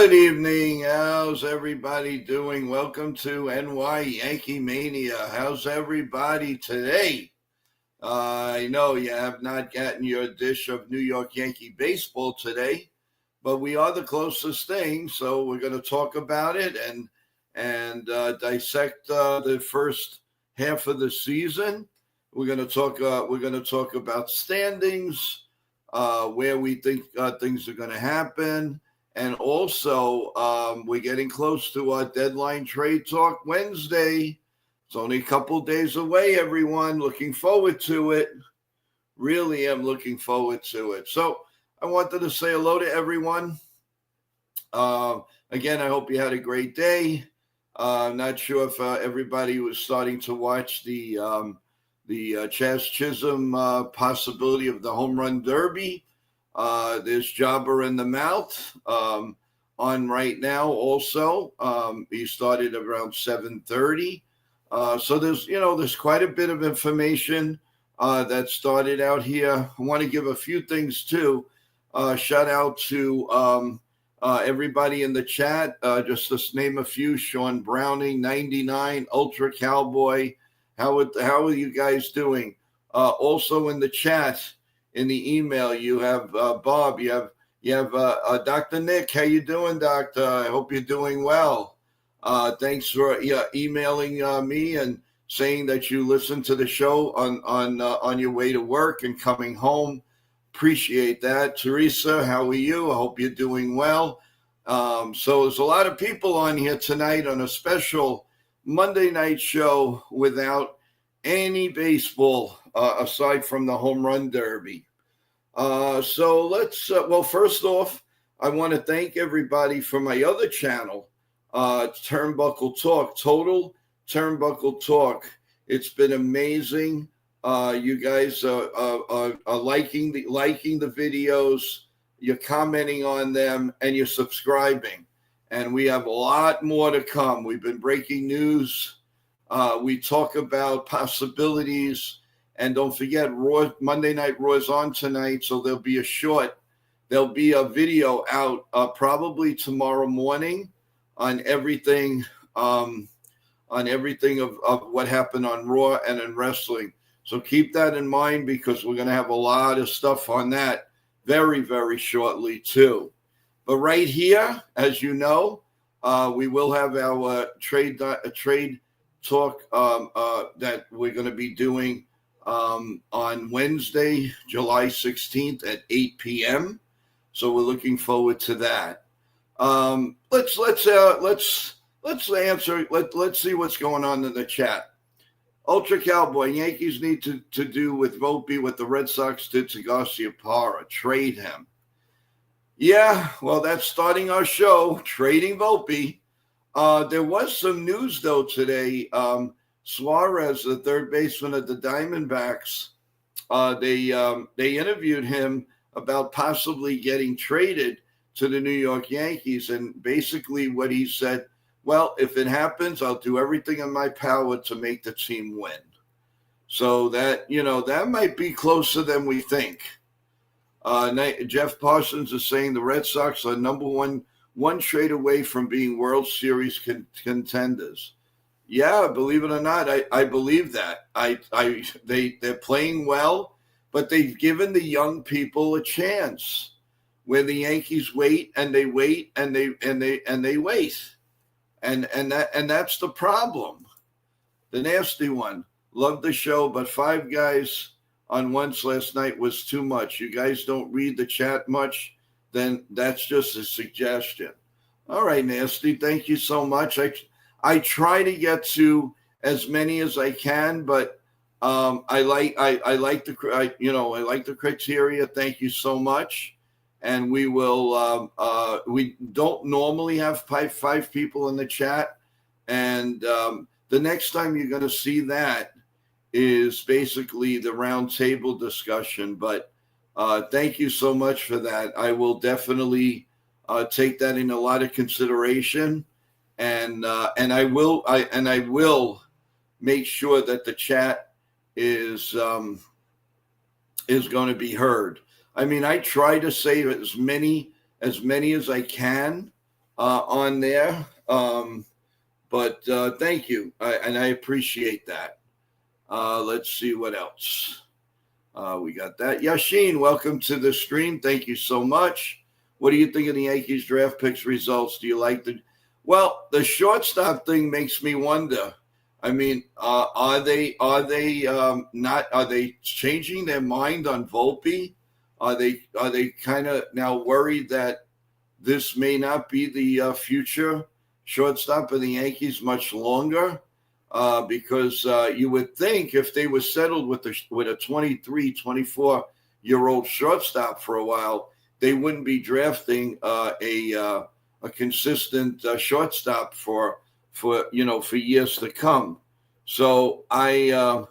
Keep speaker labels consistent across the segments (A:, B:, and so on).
A: Good evening. How's everybody doing? Welcome to NY Yankee Mania. How's everybody today? I know you have not gotten your dish of New York Yankee baseball today, but we are the closest thing, so we're going to talk about it and dissect the first half of the season. We're going to talk. We're going to talk about standings, where we think things are going to happen. And also, we're getting close to our deadline trade talk Wednesday. It's only a couple days away, everyone. Looking forward to it. Really am looking forward to it. So I wanted to say hello to everyone. Again, I hope you had a great day. Not sure if everybody was starting to watch the Chaz Chisholm possibility of the home run derby. There's Jobber in the Mouth on right now also. He started around 7:30. So there's quite a bit of information that started out here. I want to give a few things too. Shout out to everybody in the chat. Just to name a few: Sean Browning, 99, Ultra Cowboy. How are you guys doing? Also in the chat. In the email, you have Bob. You have Dr. Nick. How you doing, Doctor? I hope you're doing well. Thanks for emailing me and saying that you listened to the show on your way to work and coming home. Appreciate that, Teresa. How are you? I hope you're doing well. So there's a lot of people on here tonight on a special Monday night show without any baseball aside from the home run derby. So let's, first off, I want to thank everybody for my other channel, Turnbuckle Talk, Total Turnbuckle Talk. It's been amazing. You guys are liking the videos, you're commenting on them, and you're subscribing. And we have a lot more to come. We've been breaking news. We talk about possibilities, and don't forget, Monday Night Raw is on tonight, so there'll be a video out probably tomorrow morning on everything, of what happened on Raw and in wrestling. So keep that in mind because we're going to have a lot of stuff on that very, very shortly too. But right here, as you know, we will have our trade talk that we're going to be doing on Wednesday, July 16th at 8 p.m. So we're looking forward to that. Let's see what's going on in the chat. Ultra Cowboy, Yankees need to do with Volpe what the Red Sox did to Garciaparra, trade him. Yeah, well, that's starting our show, trading Volpe. There was some news, though, today. Suarez, the third baseman of the Diamondbacks, they interviewed him about possibly getting traded to the New York Yankees. And basically what he said, well, if it happens, I'll do everything in my power to make the team win. So that might be closer than we think. Jeff Parsons is saying the Red Sox are number one trade away from being World Series contenders. Yeah, believe it or not, I believe that. They're playing well, but they've given the young people a chance. Where the Yankees wait and they wait and they wait, and that's the problem. The nasty one. Love the show, but 5 guys on once last night was too much. You guys don't read the chat much, then that's just a suggestion. All right, Nasty, thank you so much. I try to get to as many as I can, but I like the criteria. Thank you so much, and we will. We don't normally have five people in the chat, and the next time you're going to see that is basically the round table discussion. But thank you so much for that. I will definitely take that in a lot of consideration, and I will make sure that the chat is going to be heard. I mean, I try to save as many as I can, on there. But thank you, and I appreciate that. Let's see what else. We got that. Yashin, welcome to the stream. Thank you so much. What do you think of the Yankees draft picks results? Do you like the? Well, the shortstop thing makes me wonder. I mean, are they not? Are they changing their mind on Volpe? Are they kind of now worried that this may not be the future shortstop of the Yankees much longer? Because you would think if they were settled with a 23, 24-year-old shortstop for a while, they wouldn't be drafting a consistent shortstop for years to come. So I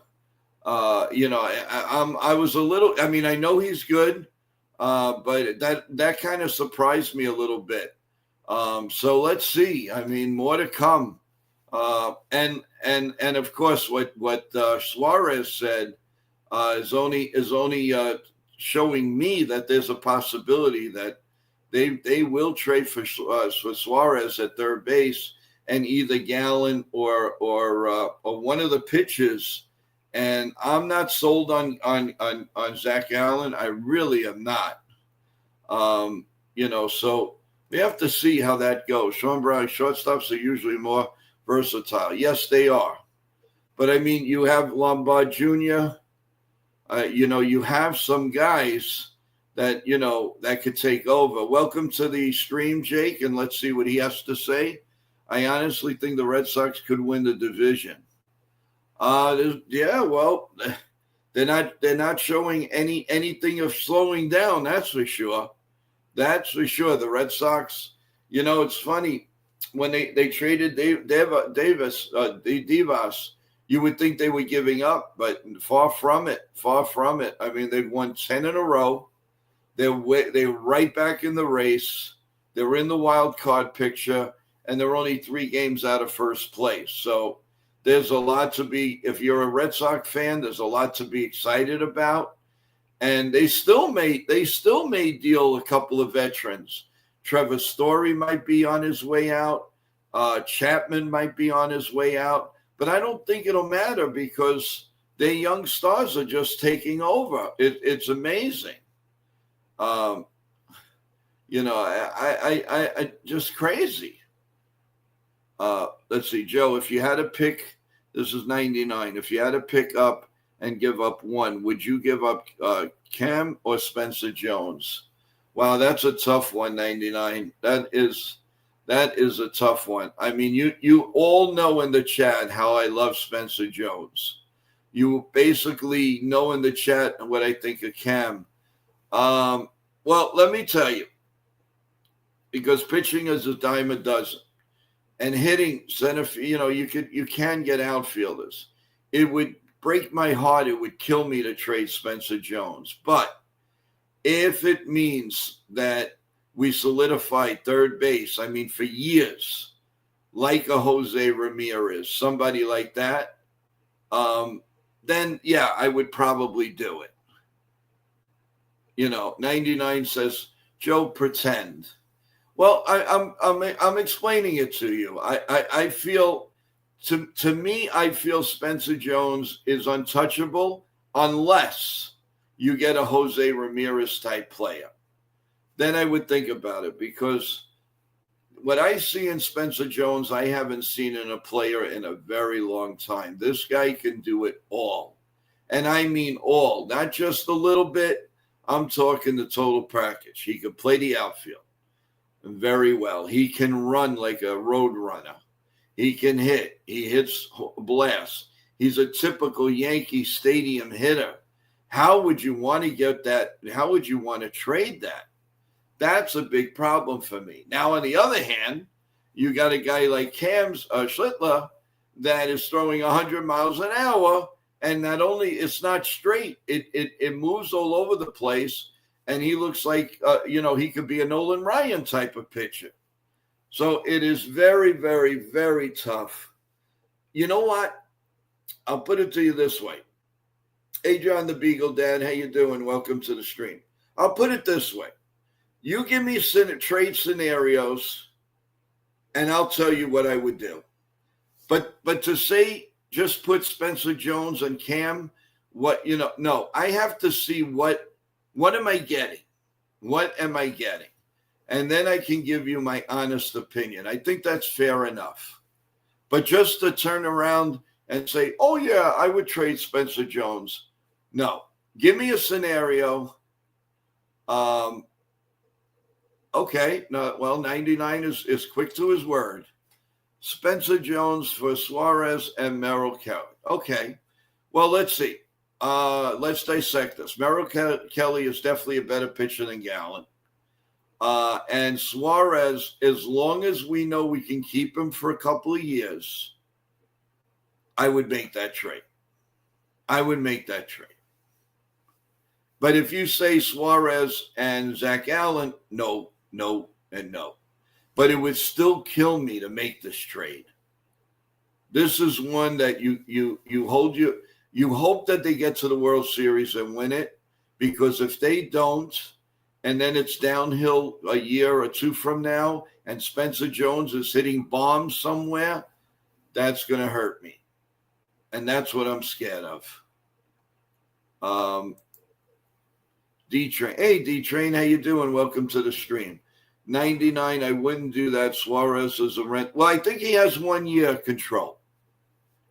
A: was a little. I mean, I know he's good, but that kind of surprised me a little bit. So let's see. I mean, more to come. And of course, what Suarez said is only showing me that there's a possibility that they will trade for Suarez at third base and either Gallen or one of the pitchers. And I'm not sold on Zach Allen. I really am not. So we have to see how that goes. Sean Brown shortstops are usually more versatile. Yes, they are. But I mean, you have Lombard Jr. You have some guys that that could take over. Welcome to the stream, Jake, and let's see what he has to say. I honestly think the Red Sox could win the division. Well, they're not showing anything of slowing down. That's for sure. That's for sure. The Red Sox. It's funny when they traded Divas. You would think they were giving up, but far from it. Far from it. I mean, they've won 10 in a row. They're right back in the race. They're in the wild card picture, and they're only 3 games out of first place. So there's a lot to be. If you're a Red Sox fan, there's a lot to be excited about. And they still may deal a couple of veterans. Trevor Story might be on his way out. Chapman might be on his way out. But I don't think it'll matter because their young stars are just taking over. It's amazing. I just crazy. Let's see, Joe, if you had to pick, this is 99. If you had to pick up and give up one, would you give up Cam or Spencer Jones? Wow, that's a tough one, 99. That is a tough one. I mean, you all know in the chat how I love Spencer Jones. You basically know in the chat what I think of Cam. Well, let me tell you, because pitching is a dime a dozen, and hitting center, you can get outfielders. It would break my heart. It would kill me to trade Spencer Jones. But if it means that we solidify third base, I mean, for years, like a Jose Ramirez, somebody like that, then, yeah, I would probably do it. 99 says, Joe, pretend. Well, I'm explaining it to you. I feel, to me, I feel Spencer Jones is untouchable unless you get a Jose Ramirez type player. Then I would think about it, because what I see in Spencer Jones, I haven't seen in a player in a very long time. This guy can do it all. And I mean all, not just a little bit. I'm talking the total package. He can play the outfield very well. He can run like a road runner. He can hit. He hits blasts. He's a typical Yankee Stadium hitter. How would you want to get that? How would you want to trade that? That's a big problem for me. Now, on the other hand, you got a guy like Cam Schlittler that is throwing 100 miles an hour, and not only it's not straight, it moves all over the place, and he looks like he could be a Nolan Ryan type of pitcher. So it is very, very, very tough. You know what? I'll put it to you this way. Hey, John the Beagle Dad, how you doing? Welcome to the stream. I'll put it this way. You give me trade scenarios and I'll tell you what I would do. But to say just put Spencer Jones and Cam, no, I have to see what am I getting? What am I getting? And then I can give you my honest opinion. I think that's fair enough. But just to turn around and say, oh, yeah, I would trade Spencer Jones. No. Give me a scenario. Okay. No, well, 99 is quick to his word. Spencer Jones for Suarez and Merrill Kelly. Okay. Well, let's see. Let's dissect this. Merrill Kelly is definitely a better pitcher than Gallen. And Suarez, as long as we know we can keep him for a couple of years, I would make that trade. But if you say Suarez and Zach Allen, no, and no. But it would still kill me to make this trade. This is one that you hope that they get to the World Series and win it, because if they don't, and then it's downhill a year or two from now, and Spencer Jones is hitting bombs somewhere, that's going to hurt me. And that's what I'm scared of. D-Train. Hey, D-Train, how you doing? Welcome to the stream. 99, I wouldn't do that. Suarez is a rent. Well, I think he has 1 year control.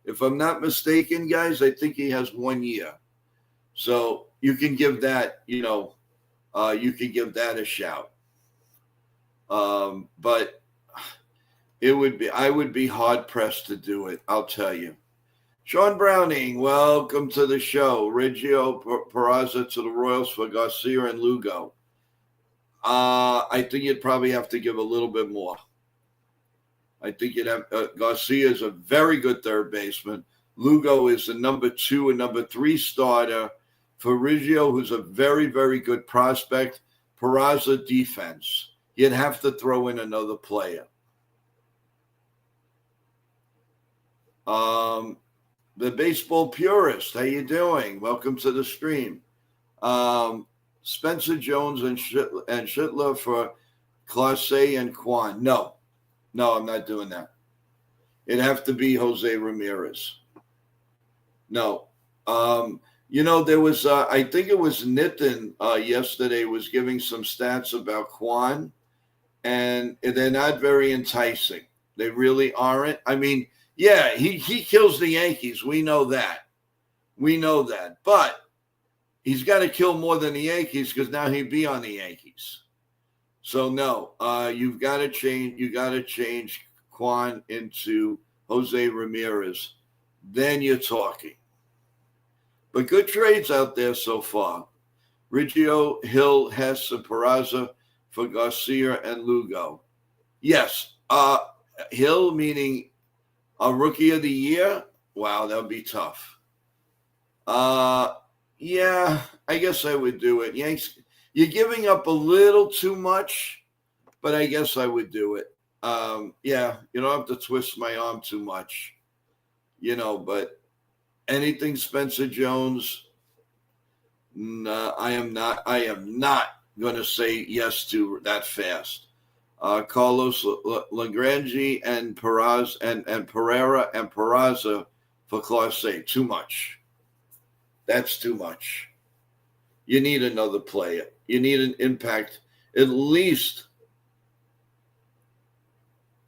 A: If I'm not mistaken, guys, I think he has 1 year. So you can give that, you can give that a shout. But I would be hard pressed to do it. I'll tell you. Sean Browning, welcome to the show. Reggio Peraza to the Royals for Garcia and Lugo. I think you'd probably have to give a little bit more. I think you'd have Garcia is a very good third baseman. Lugo is the number 2 and number 3 starter. For Reggio, who's a very, very good prospect. Peraza defense. You'd have to throw in another player. The baseball purist, how you doing? Welcome to the stream. Spencer Jones and Schittler for Clase and Kwan. No, I'm not doing that. It'd have to be Jose Ramirez. No. There was, I think it was Nitin yesterday was giving some stats about Kwan, and they're not very enticing. They really aren't. I mean, yeah, he kills the Yankees. We know that. But he's got to kill more than the Yankees, because now he'd be on the Yankees. So no, you've got to change. You got to change Kwan into Jose Ramirez. Then you're talking. But good trades out there so far. Reggio, Hill, Hess, and Peraza for Garcia and Lugo. Yes, Hill meaning a rookie of the year. Wow, that would be tough. Yeah, I guess I would do it. Yanks, you're giving up a little too much, but I guess I would do it. Yeah, you don't have to twist my arm too much, but anything Spencer Jones, I am not going to say yes to that fast. Carlos Lagrange and Peraz and Pereira and Peraza for Class A. Too much. That's too much. You need another player. You need an impact. At least.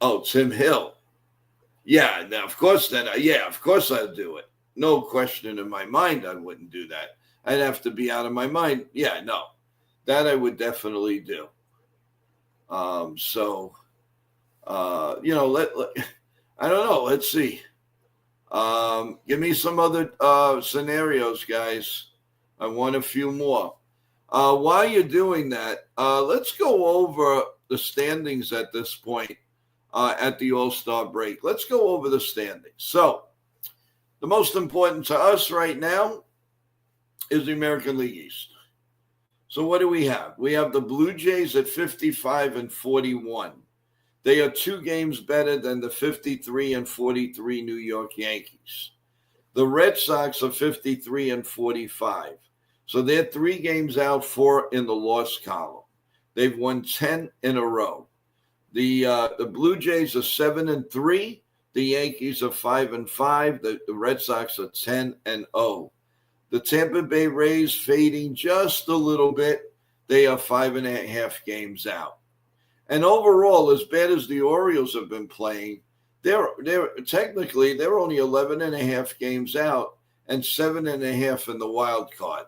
A: Oh, Tim Hill. Yeah, now of course I'd do it. No question in my mind I wouldn't do that. I'd have to be out of my mind. Yeah, no. That I would definitely do. I don't know. Let's see. Give me some other scenarios, guys. I want a few more. While you're doing that, let's go over the standings at this point at the All-Star break. Let's go over the standings. So, the most important to us right now is the American League East. So what do we have? We have the Blue Jays at 55 and 41. They are 2 games better than the 53 and 43 New York Yankees. The Red Sox are 53 and 45. So they're 3 games out, 4 in the loss column. They've won 10 in a row. The Blue Jays are 7-3. The Yankees are 5-5. The Red Sox are 10-0. The Tampa Bay Rays fading just a little bit. They are 5.5 games out. And overall, as bad as the Orioles have been playing, they're technically they're only 11.5 games out and 7.5 in the wild card.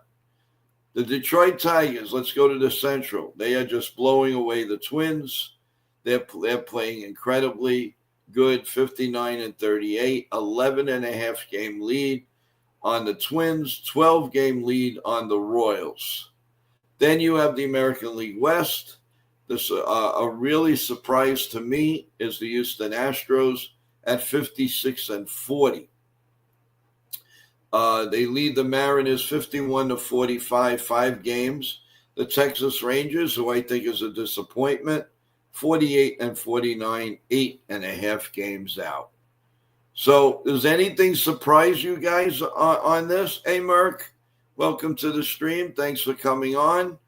A: The Detroit Tigers, let's go to the Central. They are just blowing away the Twins. They're playing incredibly good, 59-38, 11.5 game lead on the Twins, 12-game lead on the Royals. Then you have the American League West. This a really surprise to me is the Houston Astros at 56-40. They lead the Mariners 51-45, 5 games. The Texas Rangers, who I think is a disappointment, 48-49, 8.5 games out. So does anything surprise you guys on this? Hey, Merck, welcome to the stream. Thanks for coming on.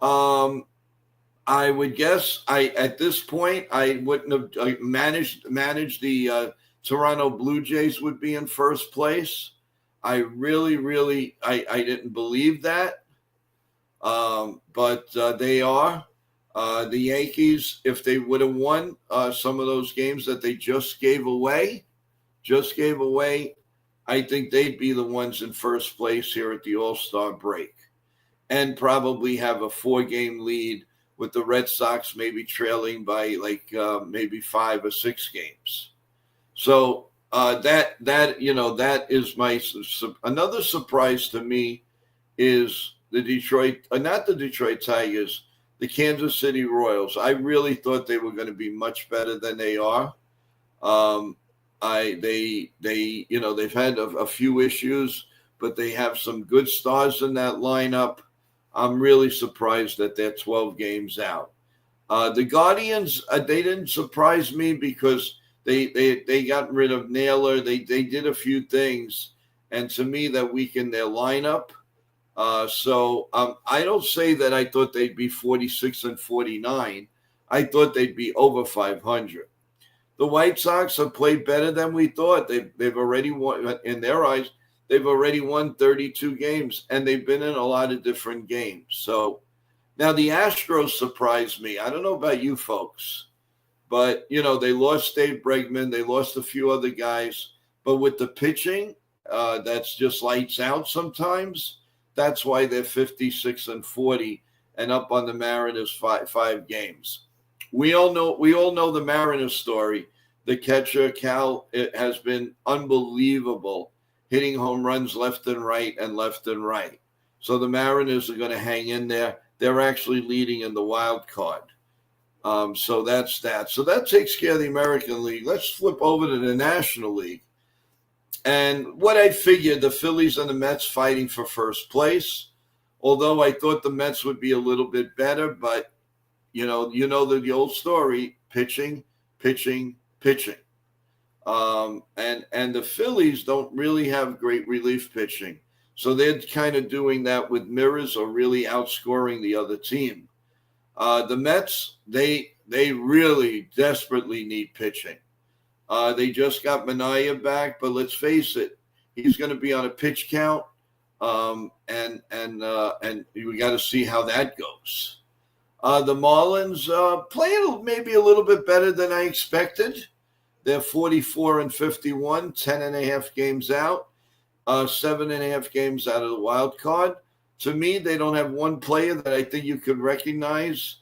A: I would guess at this point I wouldn't have managed the Toronto Blue Jays would be in first place. I really I didn't believe that, but they are. The Yankees, if they would have won some of those games that they just gave away, I think they'd be the ones in first place here at the All-Star break and probably have a 4-game lead with the Red Sox maybe trailing by maybe 5 or 6 games. So that is my another surprise to me is the not the Detroit Tigers, the Kansas City Royals. I really thought they were going to be much better than they are. They've had a few issues, but they have some good stars in that lineup. I'm really surprised that they're 12 games out. The Guardians, they didn't surprise me because they got rid of Naylor. They did a few things, and to me that weakened their lineup. So I don't say that I thought they'd be 46-49. I thought they'd be over 500. The White Sox have played better than we thought. They've already won, in their eyes, they've already won 32 games, and they've been in a lot of different games. So now the Astros surprised me. I don't know about you folks, but, they lost Dave Bregman. They lost a few other guys. But with the pitching, that's just lights out sometimes. That's why they're 56-40 and up on the Mariners 5 games. We all know the Mariners story. The catcher, Cal, it has been unbelievable, hitting home runs left and right. So the Mariners are going to hang in there. They're actually leading in the wild card. So that's that. So that takes care of the American League. Let's flip over to the National League. And what I figured, the Phillies and the Mets fighting for first place, although I thought the Mets would be a little bit better, but the old story, pitching. And the Phillies don't really have great relief pitching. So they're kind of doing that with mirrors or really outscoring the other team. The Mets, they really desperately need pitching. They just got Mania back, but let's face it, he's going to be on a pitch count, and we got to see how that goes. The Marlins playing maybe a little bit better than I expected. They're 44-51, 10.5 games out, 7.5 games out of the wild card. To me, they don't have one player that I think you could recognize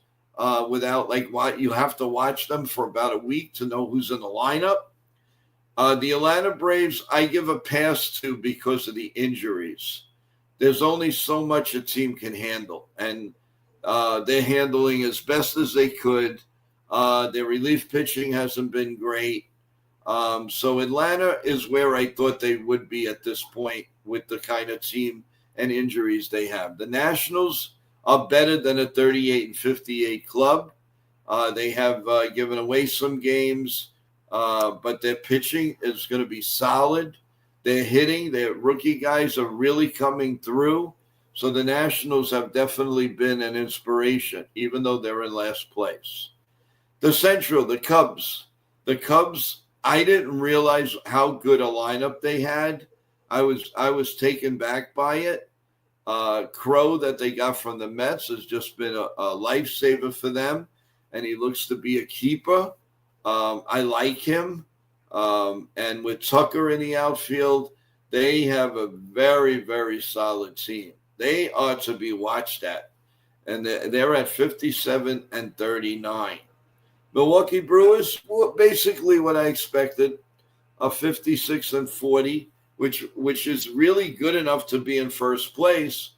A: without what you have to watch them for about a week to know who's in the lineup. The Atlanta Braves, I give a pass to because of the injuries. There's only so much a team can handle, and they're handling as best as they could. Their relief pitching hasn't been great. So Atlanta is where I thought they would be at this point with the kind of team and injuries they have. The Nationals are better than a 38-58 club. They have given away some games, but their pitching is going to be solid. They're hitting. Their rookie guys are really coming through. So the Nationals have definitely been an inspiration, even though they're in last place. The Central, the Cubs. The Cubs, I didn't realize how good a lineup they had. I was taken back by it. Crow that they got from the Mets has just been a lifesaver for them, and he looks to be a keeper. I like him. And with Tucker in the outfield, they have a very, very solid team. They are to be watched at. And they're at 57-39. Milwaukee Brewers, basically what I expected, a 56-40, which is really good enough to be in first place.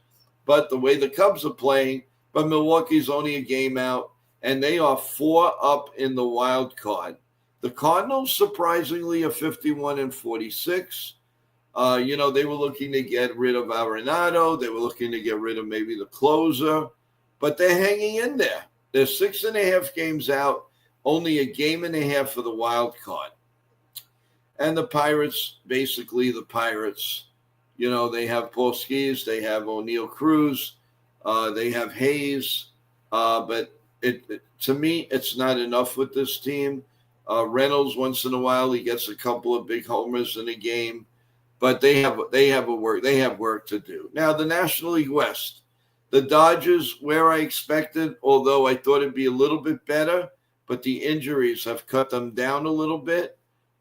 A: But the way the Cubs are playing, but Milwaukee's only a game out, and they are 4 up in the wild card. The Cardinals, surprisingly, are 51-46. They were looking to get rid of Arenado. They were looking to get rid of maybe the closer, but they're hanging in there. They're 6.5 games out, only a game and a half for the wild card. And the Pirates, basically the Pirates, they have Paul Skeens, they have O'Neal Cruz, they have Hayes, but to me, it's not enough with this team. Reynolds, once in a while, he gets a couple of big homers in a game, but they have work to do. Now, the National League West, the Dodgers, where I expected, although I thought it'd be a little bit better, but the injuries have cut them down a little bit.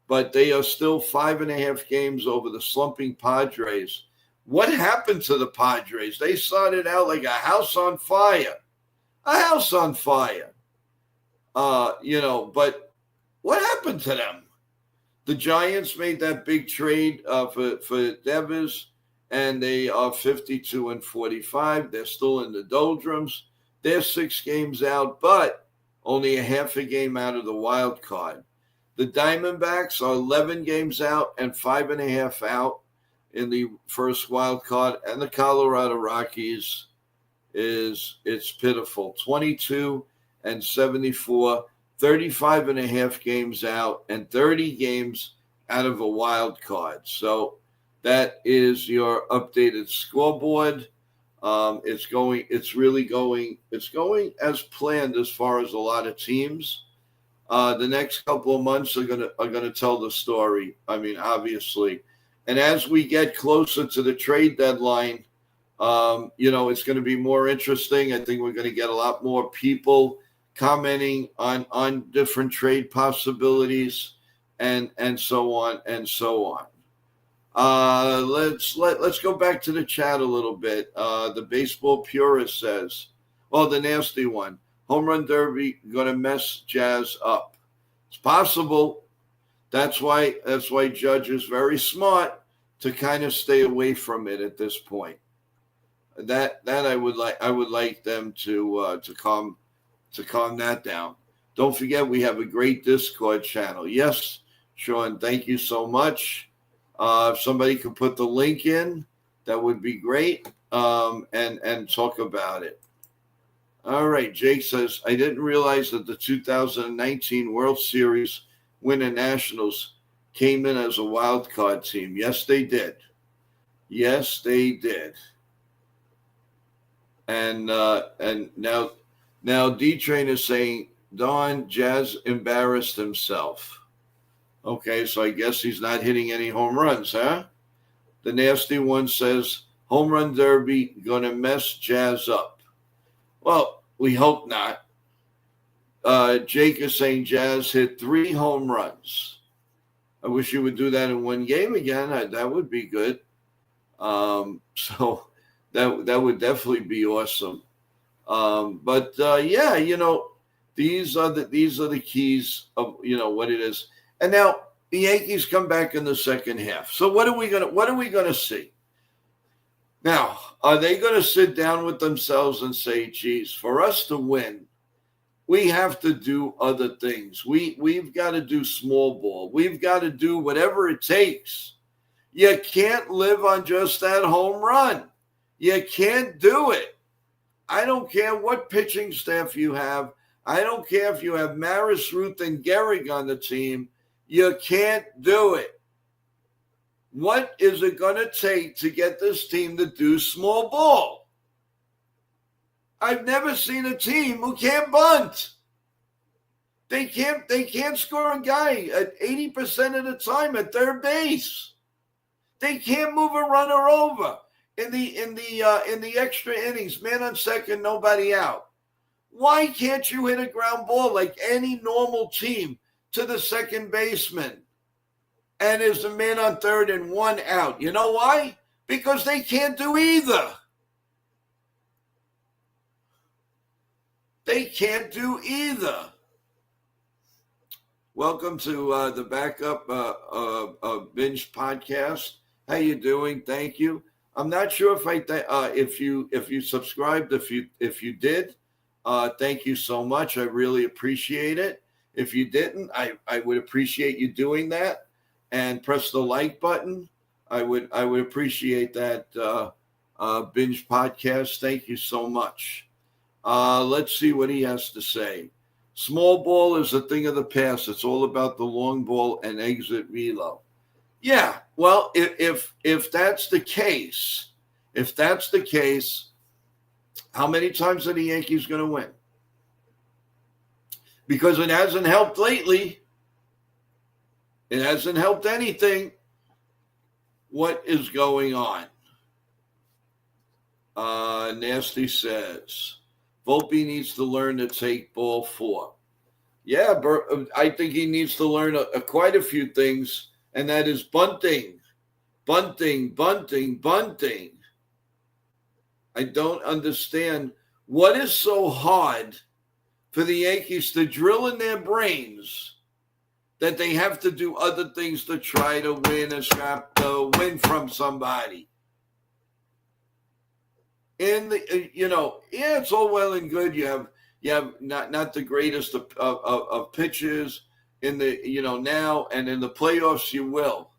A: But they are still 5.5 games over the slumping Padres. What happened to the Padres? They started out like a house on fire. A house on fire. But what happened to them? The Giants made that big trade for Devers, and they are 52-45. They're still in the doldrums. They're 6 games out, but only a half a game out of the wild card. The Diamondbacks are 11 games out and 5.5 out in the first wild card, and the Colorado Rockies it's pitiful. 22-74, 35.5 games out, and 30 games out of a wild card. So that is your updated scoreboard. It's going as planned as far as a lot of teams. The next couple of months are gonna tell the story. I mean, obviously, and as we get closer to the trade deadline, it's going to be more interesting. I think we're going to get a lot more people commenting on different trade possibilities, and so on and so on. Let's go back to the chat a little bit. The baseball purist says, the nasty one. Home run derby going to mess Jazz up. It's possible. That's why Judge is very smart to kind of stay away from it at this point. That I would like them to calm that down. Don't forget we have a great Discord channel. Yes, Sean, thank you so much. If somebody could put the link in, that would be great. And talk about it. All right, Jake says, I didn't realize that the 2019 World Series winner Nationals came in as a wild card team. Yes, they did. Yes, they did. And now D-Train is saying, Don, Jazz embarrassed himself. Okay, so I guess he's not hitting any home runs, huh? The nasty one says, home run derby gonna mess Jazz up. Well, we hope not. Jake is saying Jazz hit 3 home runs. I wish you would do that in one game again. That would be good. So that would definitely be awesome. But these are the keys of what it is. And now the Yankees come back in the second half. So what are we gonna see? Now, are they going to sit down with themselves and say, geez, for us to win, we have to do other things. We've got to do small ball. We've got to do whatever it takes. You can't live on just that home run. You can't do it. I don't care what pitching staff you have. I don't care if you have Maris, Ruth, and Gehrig on the team. You can't do it. What is it going to take to get this team to do small ball? I've never seen a team who can't bunt. They can't score a guy at 80% of the time at third base. They can't move a runner over in the extra innings, man on second, nobody out. Why can't you hit a ground ball like any normal team to the second baseman? And there's a man on third and one out. You know why? Because they can't do either. They can't do either. Welcome to the Backup Binge podcast. How you doing? Thank you. I'm not sure if you subscribed. If you did, thank you so much. I really appreciate it. If you didn't, I would appreciate you doing that and press the like button. I would appreciate that. Binge podcast. Thank you so much. Let's see what he has to say. Small ball is a thing of the past. It's all about the long ball and exit reload. Yeah, well, if that's the case, how many times are the Yankees going to win? Because it hasn't helped lately. It hasn't helped anything. What is going on? Nasty says, Volpe needs to learn to take ball four. Yeah, I think he needs to learn quite a few things, and that is bunting. I don't understand what is so hard for the Yankees to drill in their brains that they have to do other things to try to win and scrap the win from somebody. And it's all well and good. You have not the greatest of pitchers in the now, and in the playoffs you will.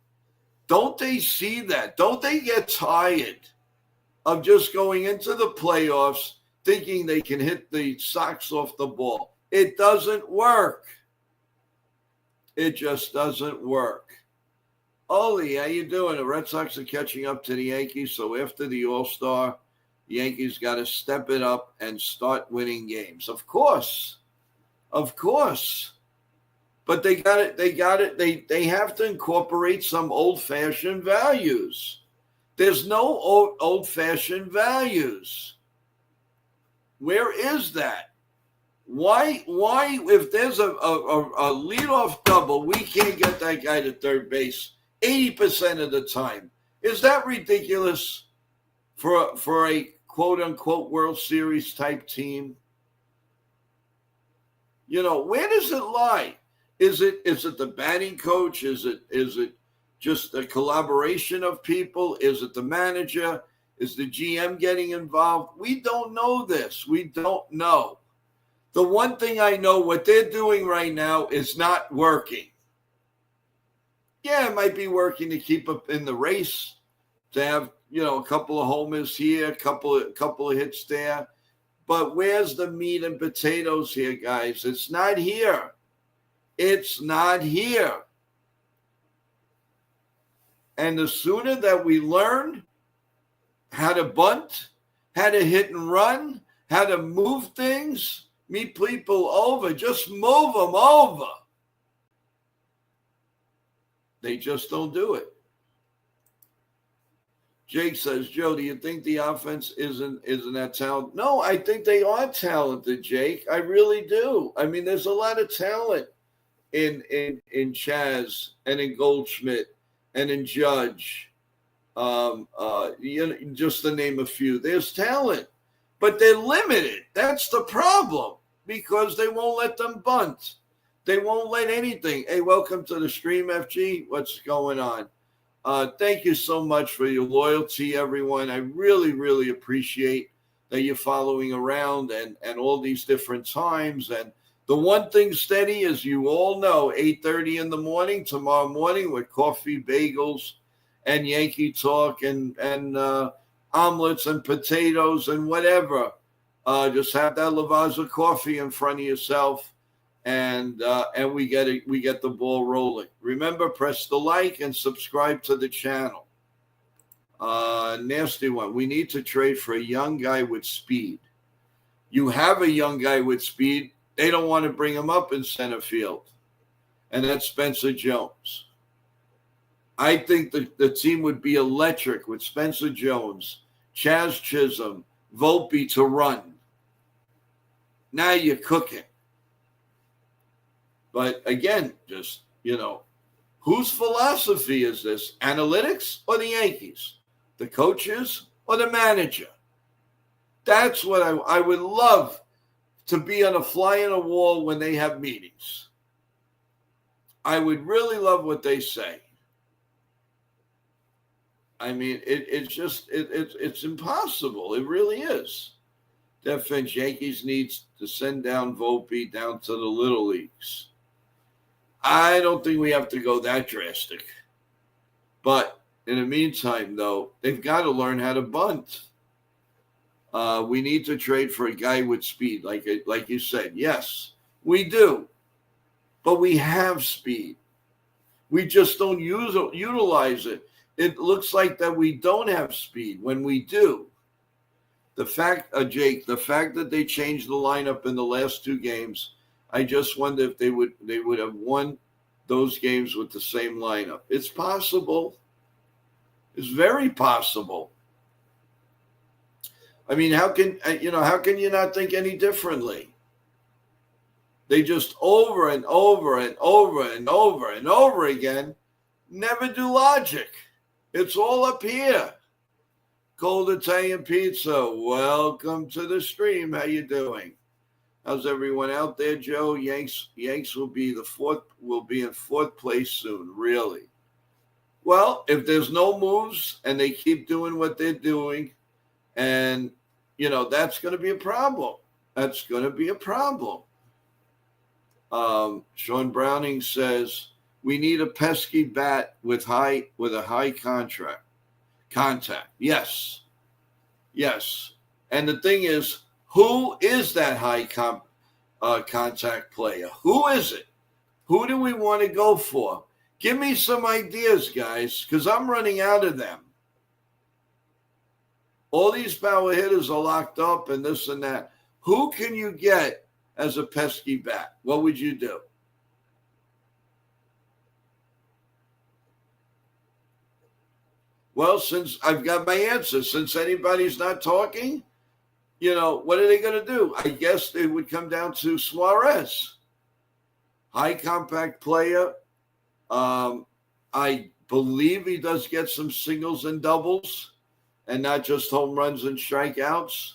A: Don't they see that? Don't they get tired of just going into the playoffs thinking they can hit the socks off the ball? It doesn't work. It just doesn't work. Oli, how you doing? The Red Sox are catching up to the Yankees, so after the All-Star, the Yankees got to step it up and start winning games. Of course. But they got it. They have to incorporate some old-fashioned values. There's no old-fashioned values. Where is that? Why if there's a leadoff double, we can't get that guy to third base 80% of the time? Is that ridiculous for a quote-unquote World Series type team? Where does it lie? Is it the batting coach? Is it just a collaboration of people? Is it the manager? Is the GM getting involved? We don't know this. We don't know. The one thing I know, what they're doing right now is not working. Yeah, it might be working to keep up in the race, to have, a couple of homers here, a couple of hits there. But where's the meat and potatoes here, guys? It's not here. It's not here. And the sooner that we learn how to bunt, how to hit and run, how to move things, meet people over, just move them over. They just don't do it. Jake says, Joe, do you think the offense isn't that talented? No, I think they are talented, Jake. I really do. I mean, there's a lot of talent in Chaz and in Goldschmidt and in Judge. Just to name a few. There's talent, but they're limited. That's the problem, because they won't let them bunt. They won't let anything. Hey, welcome to the stream, FG. What's going on? Thank you so much for your loyalty, everyone. I really, really appreciate that you're following around and all these different times. And the one thing steady, as you all know, 8:30 in the morning, tomorrow morning, with coffee, bagels, and Yankee talk and omelets and potatoes and whatever. Just have that Lavazza coffee in front of yourself, and we get the ball rolling. Remember, press the like and subscribe to the channel. Nasty one. We need to trade for a young guy with speed. You have a young guy with speed they don't want to bring him up in center field, and that's Spencer Jones. I think the team would be electric with Spencer Jones, Chaz Chisholm, Volpe to run. Now you're cooking. But again, just, whose philosophy is this? Analytics or the Yankees? The coaches or the manager? That's what I would love to be on a fly on a wall when they have meetings. I would really love what they say. I mean, it's impossible. It really is. Defense Yankees needs to send down Volpe down to the little leagues. I don't think we have to go that drastic. But in the meantime, though, they've got to learn how to bunt. We need to trade for a guy with speed, like you said. Yes, we do. But we have speed. We just don't utilize it. It looks like that we don't have speed when we do. The fact, Jake, that they changed the lineup in the last two games, I just wonder if they would have won those games with the same lineup. It's possible. It's very possible. I mean, how can you not think any differently? They just over and over and over and over and over again never do logic. It's all up here. Cold Italian Pizza, welcome to the stream. How you doing? How's everyone out there, Joe? Yanks will be in fourth place soon. Really? Well, if there's no moves and they keep doing what they're doing, and that's going to be a problem. That's going to be a problem. Sean Browning says we need a pesky bat with a high contact. Yes. And the thing is, who is that high contact player? Who is it? Who do we want to go for? Give me some ideas, guys, because I'm running out of them. All these power hitters are locked up and this and that. Who can you get as a pesky bat? What would you do? Well, since I've got my answer, since anybody's not talking, what are they going to do? I guess they would come down to Suarez. High compact player. I believe he does get some singles and doubles and not just home runs and strikeouts.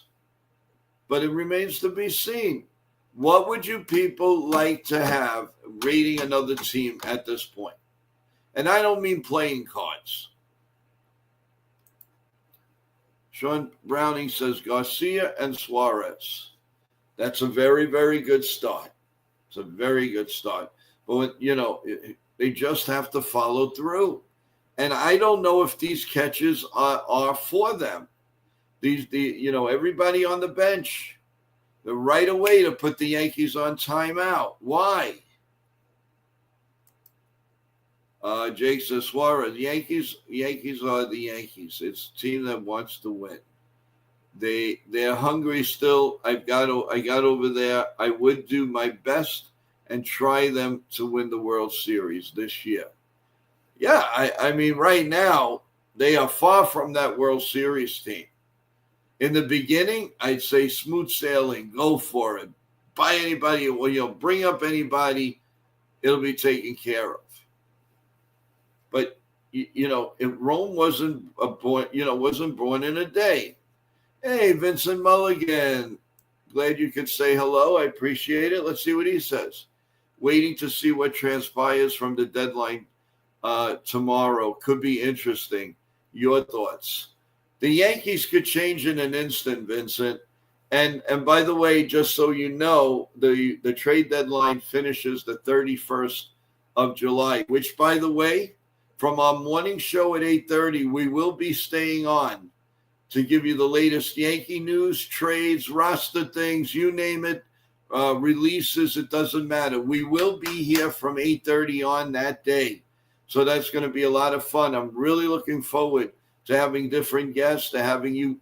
A: But it remains to be seen. What would you people like to have rating another team at this point? And I don't mean playing cards. Sean Browning says Garcia and Suarez. That's a very, very good start. It's a very good start. But, they just have to follow through. And I don't know if these catches are for them. Everybody on the bench, they're right away to put the Yankees on timeout. Why? Jake says Suarez. Yankees are the Yankees. It's a team that wants to win. They're hungry still. I got over there. I would do my best and try them to win the World Series this year. Yeah, I mean, right now they are far from that World Series team. In the beginning, I'd say smooth sailing, go for it. Buy anybody, bring up anybody, it'll be taken care of. But if Rome wasn't born in a day. Hey, Vincent Mulligan, glad you could say hello. I appreciate it. Let's see what he says. Waiting to see what transpires from the deadline tomorrow. Could be interesting. Your thoughts? The Yankees could change in an instant, Vincent. And by the way, just so you know, the trade deadline finishes the 31st of July, which, by the way, from our morning show at 8:30, we will be staying on to give you the latest Yankee news, trades, roster things, you name it, releases, it doesn't matter. We will be here from 8:30 on that day. So that's going to be a lot of fun. I'm really looking forward to having different guests, to having you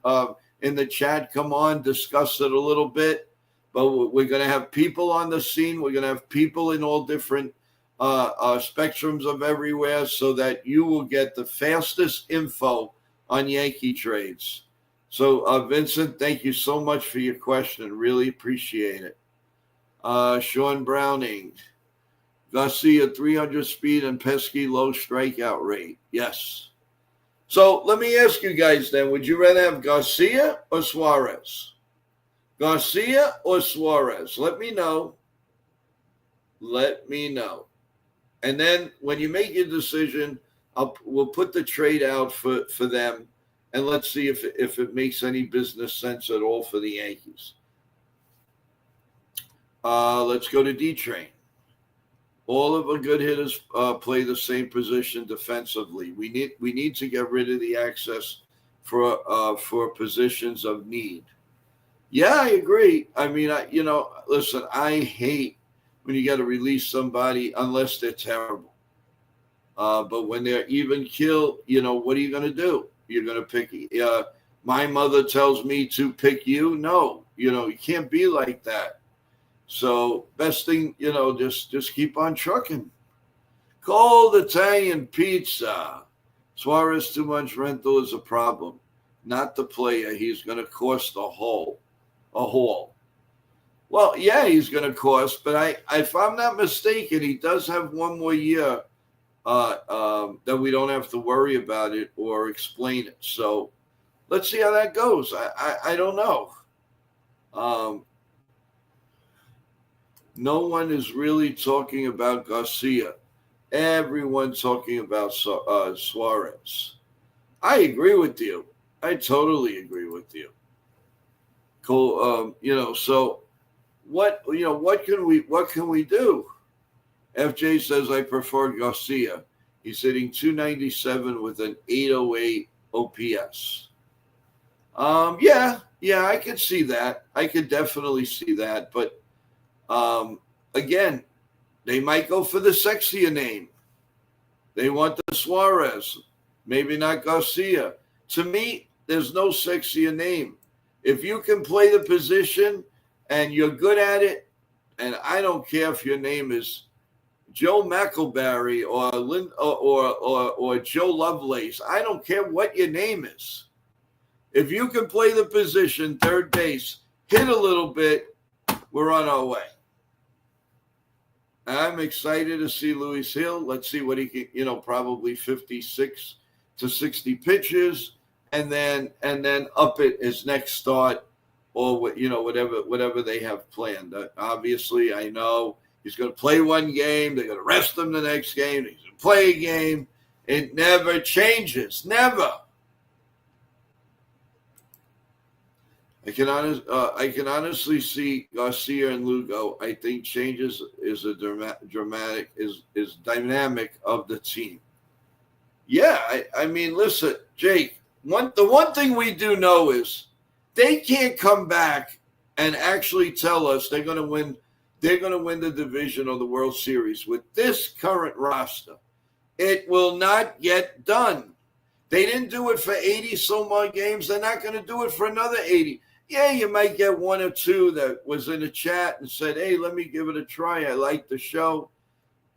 A: in the chat come on, discuss it a little bit. but we're going to have people on the scene. We're going to have people in all different spectrums of everywhere, so that you will get the fastest info on Yankee trades. So, Vincent, thank you so much for your question. Really appreciate it. Sean Browning, Garcia, 300 speed and pesky low strikeout rate. Yes. So let me ask you guys then, would you rather have Garcia or Suarez? Garcia or Suarez? Let me know. Let me know. And then when you make your decision, we'll put the trade out for them, and let's see if it makes any business sense at all for the Yankees. Let's go to D-Train. All of our good hitters play the same position defensively. We need to get rid of the access for positions of need. Yeah, I agree. I mean, listen, I hate when you got to release somebody unless they're terrible. But when they're even kill, what are you going to do? You're going to pick. My mother tells me to pick you. No, you can't be like that. So best thing, just keep on trucking. Cold Italian pizza. Suarez too much rental is a problem, not the player. He's going to cost a haul. Well, yeah, he's going to cost, but if I'm not mistaken, he does have one more year that we don't have to worry about it or explain it. So let's see how that goes. I don't know. No one is really talking about Garcia. Everyone's talking about Suarez. I agree with you. I totally agree with you. Cool. So what can we do? FJ says I prefer Garcia. He's hitting 297 with an 808 OPS. Yeah, I could see that. I could definitely see that, but again, they might go for the sexier name. They want the Suarez, maybe not Garcia. To me, there's no sexier name. If you can play the position and you're good at it, and I don't care if your name is Joe McElberry or Joe Lovelace. I don't care what your name is. If you can play the position, third base, hit a little bit, we're on our way. I'm excited to see Luis Hill. Let's see what he can, probably 56 to 60 pitches, and then up it his next start, or whatever they have planned. Obviously, I know he's going to play one game. They're going to rest him the next game. He's going to play a game. It never changes. Never. I can honestly see Garcia and Lugo. I think changes is a is dynamic of the team. Yeah, I mean, listen, Jake. The one thing we do know is they can't come back and actually tell us they're going to win. They're going to win the division or the World Series with this current roster. It will not get done. They didn't do it for 80 some odd games. They're not going to do it for another 80. Yeah, you might get one or two that was in the chat and said, hey, let me give it a try. I like the show.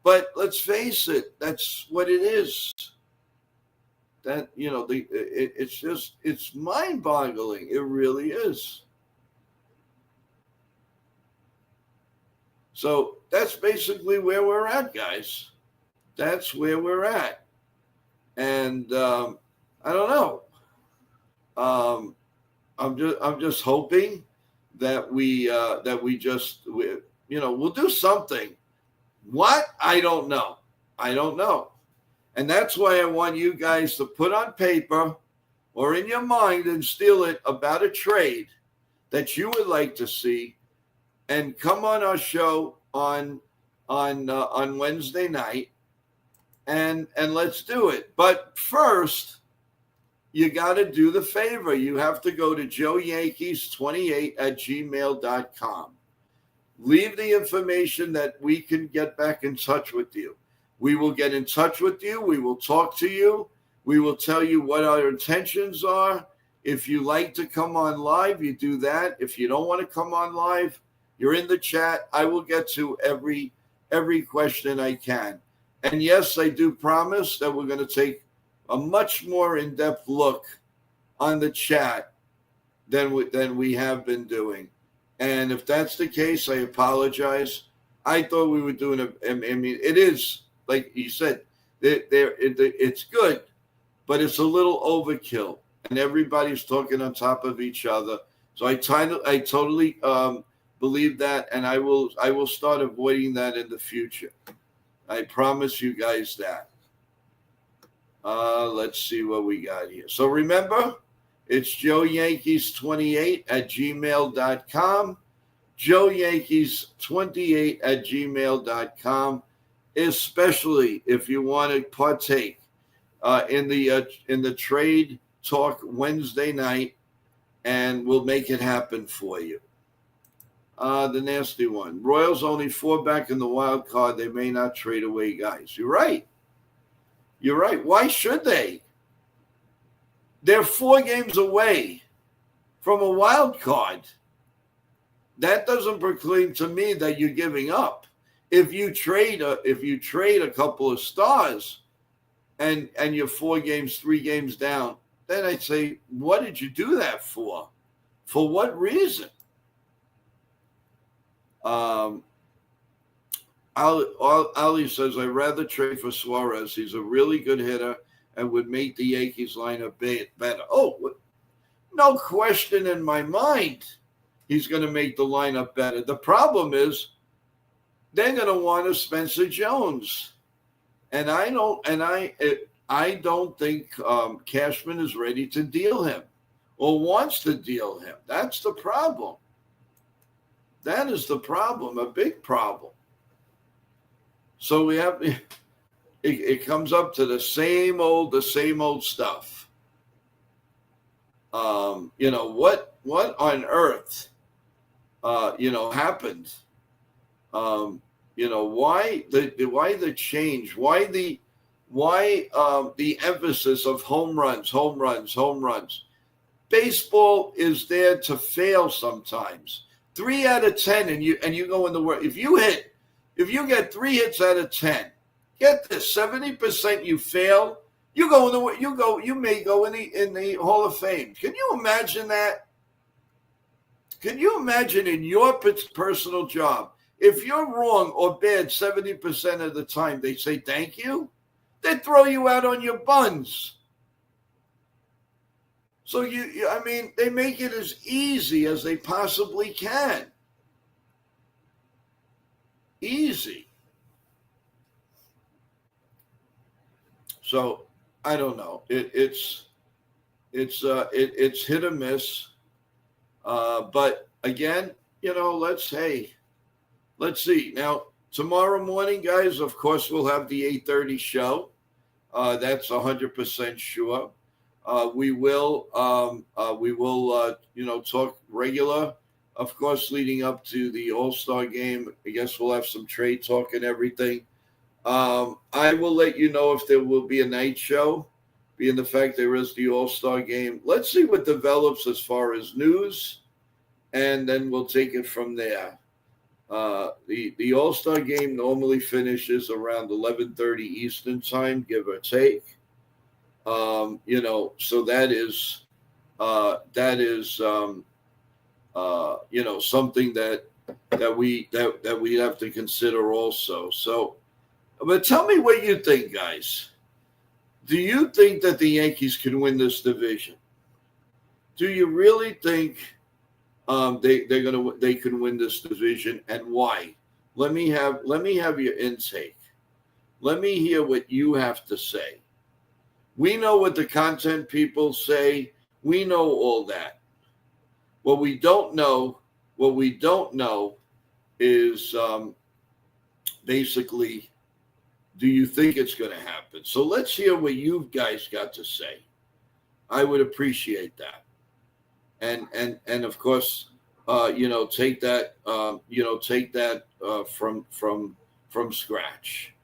A: But let's face it, that's what it is. That, it's mind-boggling. It really is. So that's basically where we're at, guys. That's where we're at. And I don't know. I'm just hoping that we'll do something. What? I don't know. And that's why I want you guys to put on paper or in your mind and steal it about a trade that you would like to see, and come on our show on Wednesday night and let's do it. But first, you got to do the favor. You have to go to joeyankees28@gmail.com. Leave the information that we can get back in touch with you. We will get in touch with you. We will talk to you. We will tell you what our intentions are. If you like to come on live, you do that. If you don't want to come on live, You're in the chat. I will get to every question I can. And yes, I do promise that we're going to take a much more in-depth look on the chat than we have been doing. And if that's the case, I apologize. I thought we were doing I mean, it is, like you said, it's good, but it's a little overkill. And everybody's talking on top of each other. So I totally believe that, and I will start avoiding that in the future. I promise you guys that. Let's see what we got here. So remember, it's joeyankees28@gmail.com. joeyankees28@gmail.com, especially if you want to partake in the trade talk Wednesday night, and we'll make it happen for you. The nasty one. Royals only 4 back in the wild card. They may not trade away guys. You're right. You're right. Why should they? They're 4 games away from a wild card. That doesn't proclaim to me that you're giving up. If you trade a couple of stars and you're 4 games, 3 games down, then I'd say, what did you do that for? For what reason? Ali says, I'd rather trade for Suarez. He's a really good hitter and would make the Yankees lineup better. Oh, no question in my mind he's going to make the lineup better. The problem is they're going to want a Spencer Jones. And I don't think Cashman is ready to deal him or wants to deal him. That's the problem. That is the problem, a big problem. So we have it comes up to the same old stuff. What on earth happened? Why the change? Why the emphasis of home runs? Baseball is there to fail sometimes. 3 out of 10, and you go in the world. If you get 3 hits out of 10, get this, 70% you fail. You may go in the Hall of Fame. Can you imagine that? Can you imagine in your personal job, if you're wrong or bad 70% of the time, they say thank you? They throw you out on your buns. So they make it as easy as they possibly can. Easy. So I don't know. It's hit or miss. But again, let's see. Now tomorrow morning, guys, of course, we'll have the 8:30 show. That's 100% sure. We will talk regular, of course, leading up to the All-Star game. I guess we'll have some trade talk and everything. I will let you know if there will be a night show, being the fact there is the All-Star game. Let's see what develops as far as news, and then we'll take it from there. The All-Star game normally finishes around 11:30 Eastern time, give or take. So that is something that we have to consider also. So, but tell me what you think, guys. Do you think that the Yankees can win this division? Do you really think they can win this division, and why? Let me have your intake. Let me hear what you have to say. We know what the content people say. We know all that. What we don't know is basically, do you think it's going to happen? So let's hear what you guys got to say. I would appreciate that. And of course, take that from scratch.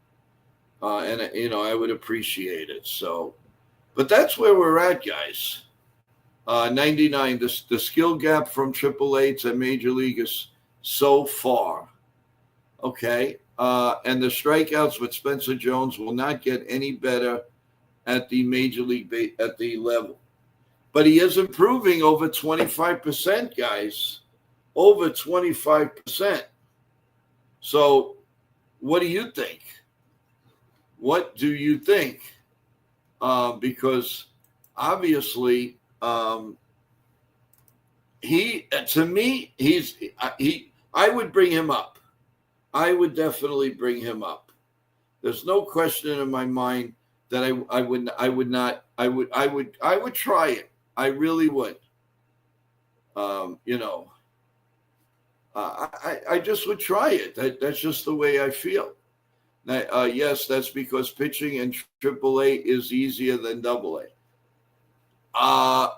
A: I would appreciate it. So, but that's where we're at, guys. 99. The skill gap from AAA to Major League is so far. Okay. And the strikeouts with Spencer Jones will not get any better at the major league at the level. But he is improving over 25%, guys. Over 25%. So what do you think? What do you think? Because obviously, to me, I would bring him up. I would definitely bring him up. There's no question in my mind that I would try it. I really would. I just would try it. That's just the way I feel. Yes, that's because pitching in AAA is easier than AA. I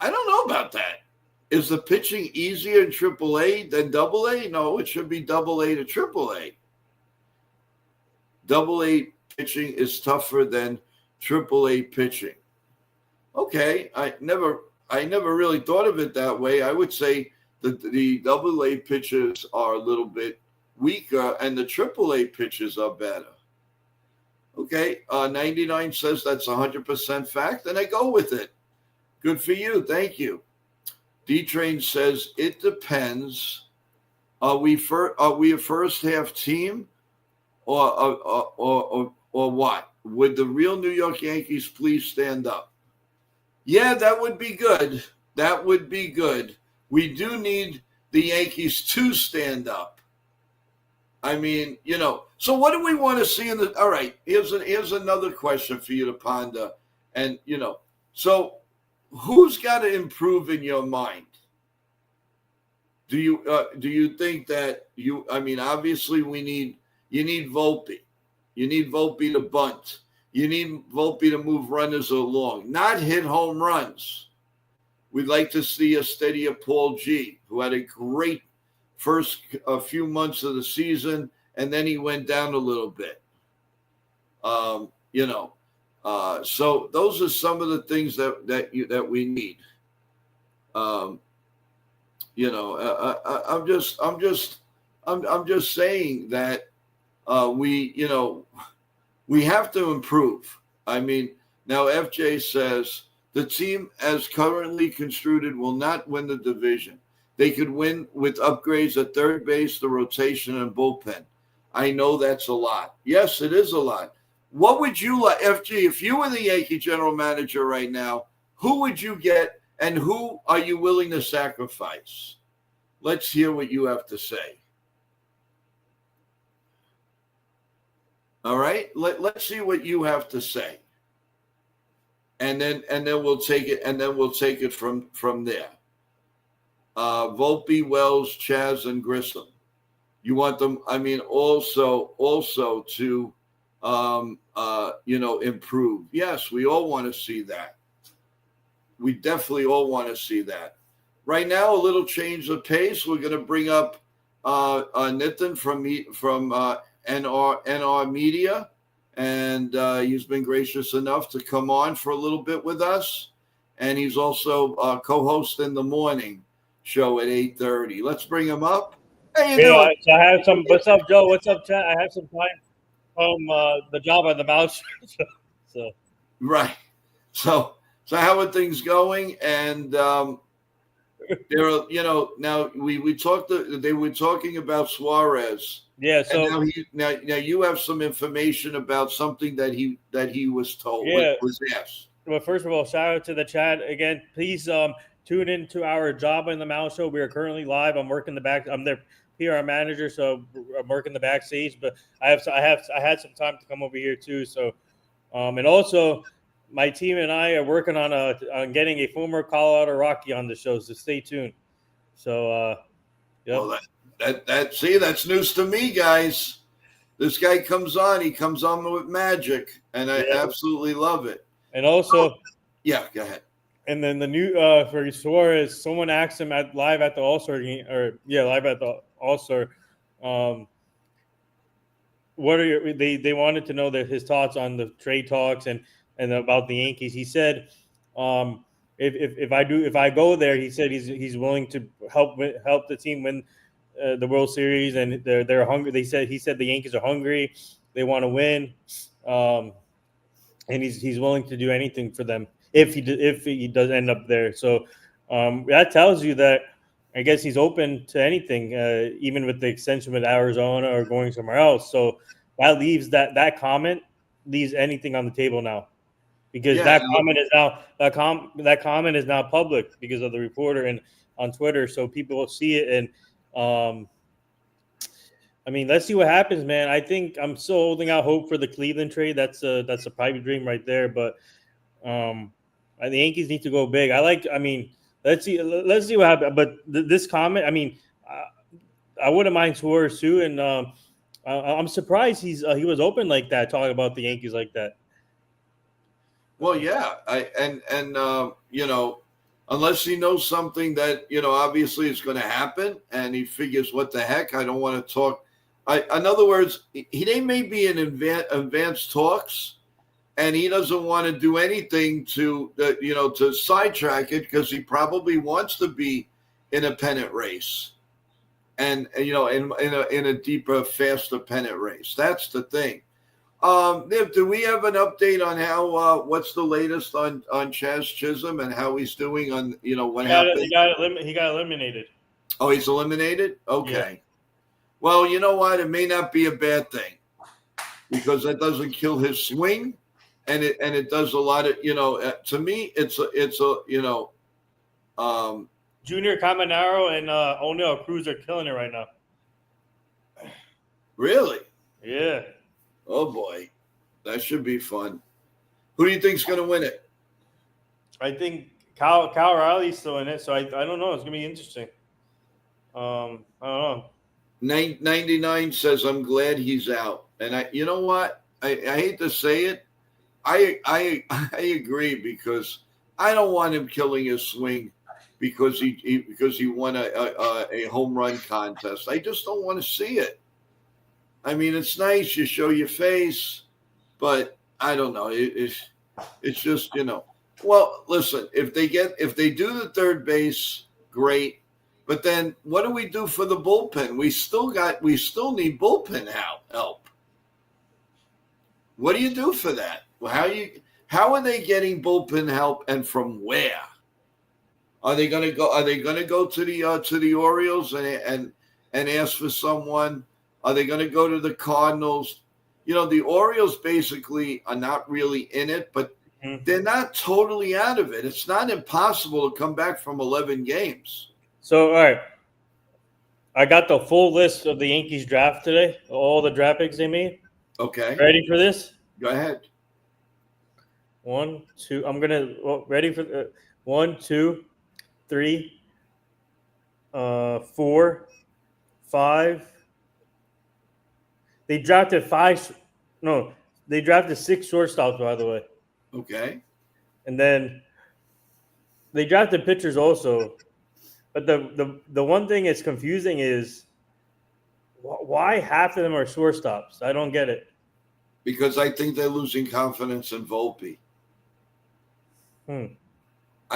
A: don't know about that. Is the pitching easier in AAA than AA? No, it should be AA to AAA. AA pitching is tougher than AAA pitching. Okay, I never really thought of it that way. I would say that the AA pitchers are a little bit weaker and the AAA pitchers are better. Okay, 99 says that's 100% fact, and I go with it. Good for you. Thank you. D-Train says it depends. Are we a first half team or what? Would the real New York Yankees please stand up? Yeah, that would be good. That would be good. We do need the Yankees to stand up. I mean, so what do we want to see in the? All right, here's another question for you to ponder. And so who's got to improve in your mind? Do you think that obviously you need Volpe. You need Volpe to bunt. You need Volpe to move runners along, not hit home runs. We'd like to see a steadier Paul G, who had a great first few months of the season, and then he went down a little bit. So those are some of the things that we need. I'm just saying that we have to improve. I mean, now FJ says the team as currently construed will not win the division. They could win with upgrades at third base, the rotation, and bullpen. I know that's a lot. Yes, it is a lot. What would you like, FG, if you were the Yankee general manager right now, who would you get and who are you willing to sacrifice? Let's hear what you have to say. All right, let's see what you have to say, and then we'll take it from there. Volpe, Wells, Chaz, and Grissom. You want them? I mean, also to improve. Yes, we all want to see that. We definitely all want to see that. Right now, a little change of pace. We're going to bring up Nitin from NR Media, and he's been gracious enough to come on for a little bit with us, and he's also co-host in the morning show at 8:30. Let's bring him up. How you doing?
B: So I have some. What's up, Joe? What's up, chat? I have some time from the job at the mouse. so
A: right. So how are things going? And there are, now we talked. They were talking about Suarez.
B: Yeah. So
A: now you have some information about something that he was told.
B: Yeah.
A: Was asked.
B: Well, first of all, shout out to the chat again. Please tune in to our Job in the Mouse show. We are currently live. I'm working the back. I'm their PR manager, so I'm working the backstage. But I had some time to come over here too. So, and also my team and I are working on getting a former Colorado Rocky on the show. So stay tuned. So,
A: yep. Well, that's news to me, guys. This guy comes on. He comes on with magic, and I absolutely love it.
B: And also,
A: yeah, go ahead.
B: And then the new for Suarez, someone asked him live at the All-Star game, live at the All-Star. What are they wanted to know his thoughts on the trade talks and about the Yankees. He said, if I go there, he said he's willing to help the team win the World Series, and they're hungry. He said the Yankees are hungry. They want to win, and he's willing to do anything for them if he does end up there. So that tells you that I guess he's open to anything, even with the extension with Arizona or going somewhere else. So that leaves that comment leaves anything on the table now, because
A: Yeah,
B: that comment is now that comment is now public because of the reporter and on Twitter, so people will see it. And I mean, let's see what happens, man. I think I'm still holding out hope for the Cleveland trade. That's a private dream right there, but the Yankees need to go big. I mean, let's see what happens. But this comment, I mean, I wouldn't mind Suarez too, and I'm surprised he was open like that, talking about the Yankees like that.
A: well, yeah, unless he knows something that obviously is going to happen, and he figures, what the heck, I don't want to talk. In other words, they may be in advanced talks, and he doesn't want to do anything to sidetrack it, because he probably wants to be in a pennant race, and in a deeper, faster pennant race. That's the thing. Niv, do we have an update on how what's the latest on Chaz Chisholm and how he's doing on what happened?
B: He got eliminated.
A: Oh, he's eliminated? Okay.
B: Yeah.
A: Well, you know what? It may not be a bad thing, because that doesn't kill his swing, and it does a lot of to me it's a
B: Junior Caminero and O'Neal Cruz are killing it right now.
A: Really?
B: Yeah.
A: Oh boy, that should be fun. Who do you think's going to win it?
B: I think Kyle Riley's still in it, so I don't know. It's gonna be interesting. I don't know.
A: 99 says, I'm glad he's out, and you know what? I hate to say it, I agree, because I don't want him killing his swing because he won a home run contest. I just don't want to see it. I mean, it's nice you show your face, but I don't know. It's just Well, listen, if they do the third base, great. But then what do we do for the bullpen? We still need bullpen help. What do you do for that? How are they getting bullpen help, and from where? Are they going to go to the Orioles and ask for someone? Are they going to go to the Cardinals? The Orioles basically are not really in it, but they're not totally out of it. It's not impossible to come back from 11 games.
B: So, all right. I got the full list of the Yankees draft today, all the draft picks they made.
A: Okay.
B: Ready for this?
A: Go ahead.
B: 1, 2. I'm going to ready for 1, 2, 3, 4, 5. They drafted 5. No, they drafted 6 shortstops, by the way.
A: Okay.
B: And then they drafted pitchers also. But the one thing that's confusing is why half of them are shortstops. I don't get it.
A: Because I think they're losing confidence in Volpe. I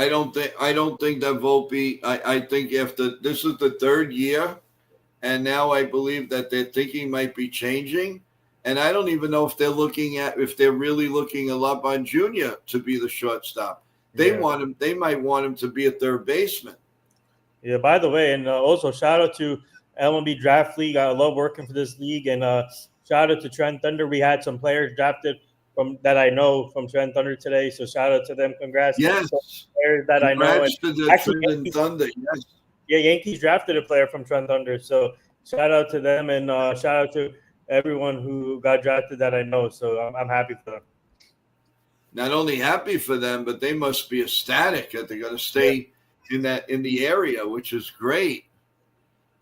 A: don't think that Volpe. I think after this is the third year, and now I believe that their thinking might be changing. And I don't even know if they're really looking at Laban Jr. to be the shortstop. They want him. They might want him to be a third baseman.
B: Yeah. By the way, and also shout out to MLB Draft League. I love working for this league, and shout out to Trent Thunder. We had some players drafted that I know from Trent Thunder today. So shout out to them. Congrats.
A: Yes.
B: To players that I know.
A: And to the Trent Thunder. Yes.
B: Yeah, Yankees drafted a player from Trent Thunder. So shout out to them, and shout out to everyone who got drafted that I know. So I'm happy for them.
A: Not only happy for them, but they must be ecstatic that they're going to stay in the area, which is great.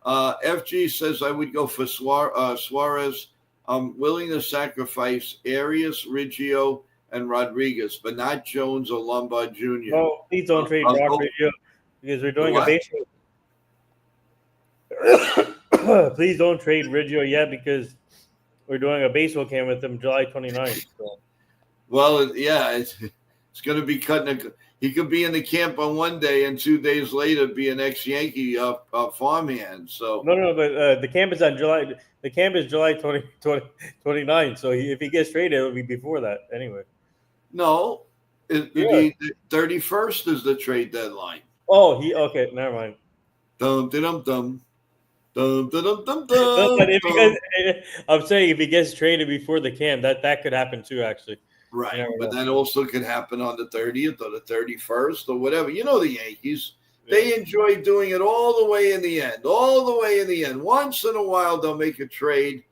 A: FG says, I would go for Suarez. I'm willing to sacrifice Arias, Riggio, and Rodriguez, but not Jones or Lombard Jr.
B: No, please don't trade Rock Riggio, because we're doing a baseball. Please don't trade Riggio yet, because we're doing a baseball camp with him July 29th. So.
A: Well, yeah, It's going to be he could be in the camp on one day and 2 days later be an ex-Yankee farmhand. So
B: No, but the camp is on July. The camp is July 29. So if he gets traded, it'll be before that anyway.
A: no,
B: Yeah.
A: the 31st is the trade deadline.
B: Oh, okay. Never mind.
A: Dum dum dum. Dum, dum, dum, dum,
B: No, but
A: dum.
B: I'm saying if he gets traded before the camp, that could happen too. Actually,
A: Right, but that also could happen on the 30th or the 31st or whatever. You know the Yankees. They enjoy doing it all the way in the end. All the way in the end. Once in a while, they'll make a trade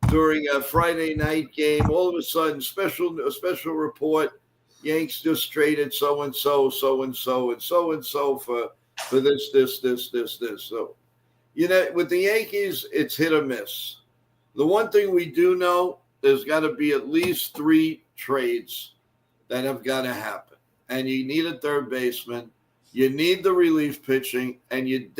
A: during a Friday night game. All of a sudden, a special report. Yanks just traded so and so, so and so, and so and so for this. So, with the Yankees, it's hit or miss. The one thing we do know, there's got to be at least 3 trades that have got to happen. And you need a third baseman. You need the relief pitching. And it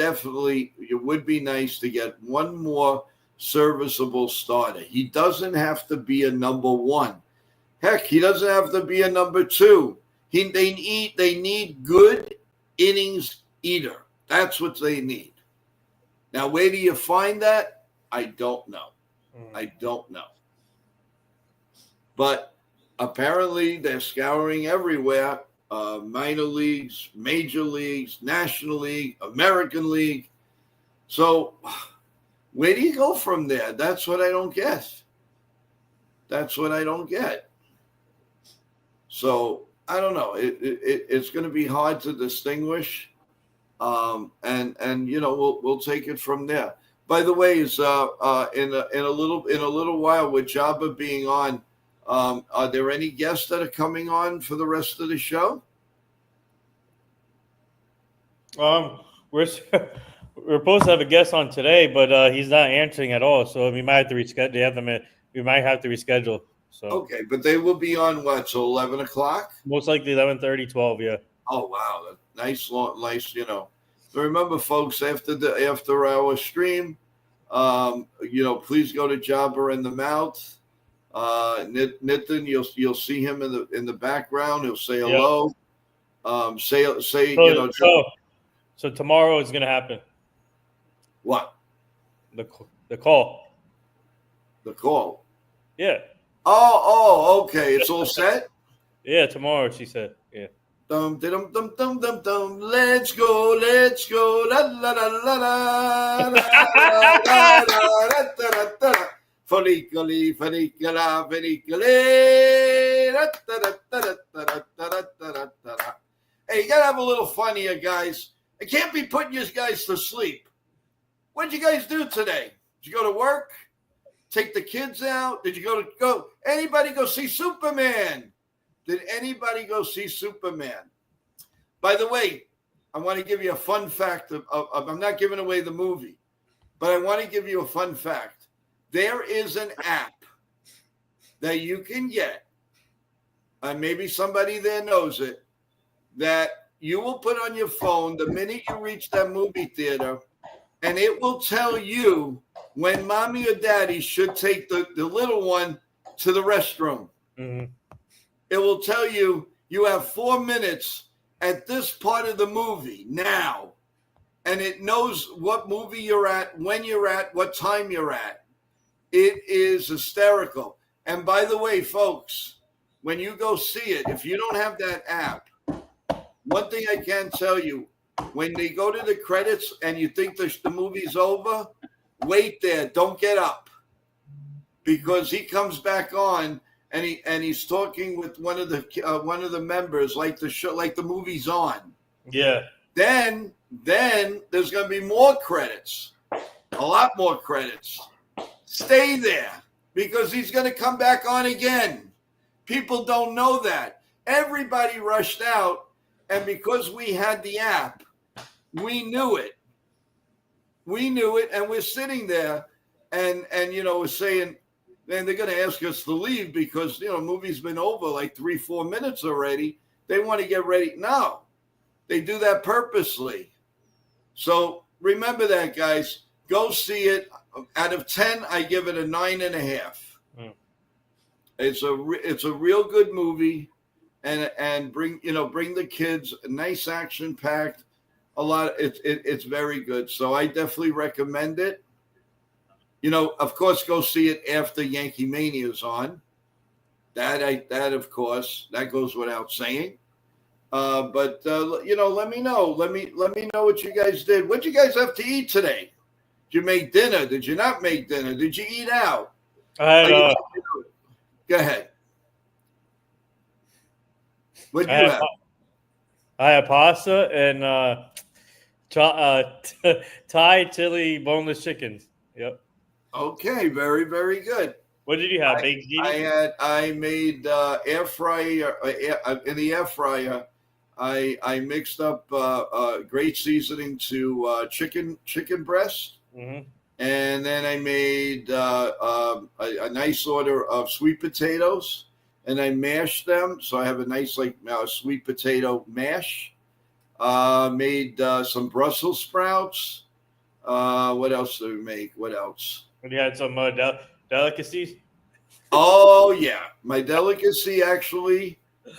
A: would be nice to get one more serviceable starter. He doesn't have to be a number 1. Heck, he doesn't have to be a number 2. They need good innings eater. That's what they need. Now, where do you find that? I don't know. But apparently they're scouring everywhere. Minor leagues, major leagues, National League, American League. So where do you go from there? That's what I don't get. So I don't know. It's going to be hard to distinguish. And we'll take it from there. By the way, in a little while with Jabba being on, are there any guests that are coming on for the rest of the show?
B: We're supposed to have a guest on today, but he's not answering at all. So we might have to reschedule. We might have to reschedule. So
A: okay, but they will be on what? So 11 o'clock?
B: Most likely 11:30, 12. Yeah.
A: Oh wow, nice. So remember, folks, after our stream, please go to Jabber in the Mouth. Nitin, you'll see him in the background. He'll say hello.
B: So tomorrow is going to happen.
A: What?
B: The call.
A: The call.
B: Yeah.
A: Oh, okay. It's all set.
B: Yeah, tomorrow she said. Yeah.
A: Dum dum dum dum dum dum. Let's go. La la la la la la la la. Follicoli. Hey, you gotta have a little fun here, guys. I can't be putting you guys to sleep. What'd you guys do today? Did you go to work? Take the kids out? Did you anybody go see Superman? Did anybody go see Superman? By the way, I want to give you a fun fact I'm not giving away the movie, but I want to give you a fun fact. There is an app that you can get, and maybe somebody there knows it, that you will put on your phone the minute you reach that movie theater, and it will tell you when mommy or daddy should take the little one to the restroom.
B: Mm-hmm.
A: It will tell you have 4 minutes at this part of the movie now. And it knows what movie you're at, when you're at, what time you're at. It is hysterical. And by the way, folks, when you go see it, if you don't have that app, one thing I can tell you, when they go to the credits and you think the movie's over, wait there. Don't get up. Because he comes back on and he's talking with one of the members like the movie's on.
B: Yeah.
A: Then there's going to be more credits. A lot more credits. Stay there because he's going to come back on again. People don't know that. Everybody rushed out, and because we had the app, we knew it. And we're sitting there and we're saying, and they're going to ask us to leave because, movie's been over like 3-4 minutes already. They want to get ready. No, they do that purposely. So remember that, guys. Go see it. Out of 10, I give it a 9.5. It's a real good movie. and bring the kids. Nice action packed. A lot. It's very good. So I definitely recommend it. Of course, go see it after Yankee Mania is on. That of course that goes without saying. But let me know. Let me know what you guys did. What did you guys have to eat today? Did you make dinner? Did you not make dinner? Did you eat out?
B: I had,
A: Go ahead. What
B: I
A: do you
B: had,
A: have?
B: I had pasta and Thai chili boneless chickens. Yep.
A: Okay, very, very good.
B: What did you have? Baked ziti?
A: I made air fryer in the air fryer. I mixed up great seasoning to chicken breast,
B: Mm-hmm.
A: and then I made a nice order of sweet potatoes, and I mashed them. So I have a nice sweet potato mash. Made some Brussels sprouts. What else did we make? What else?
B: And you had some delicacies.
A: Oh yeah, my delicacy actually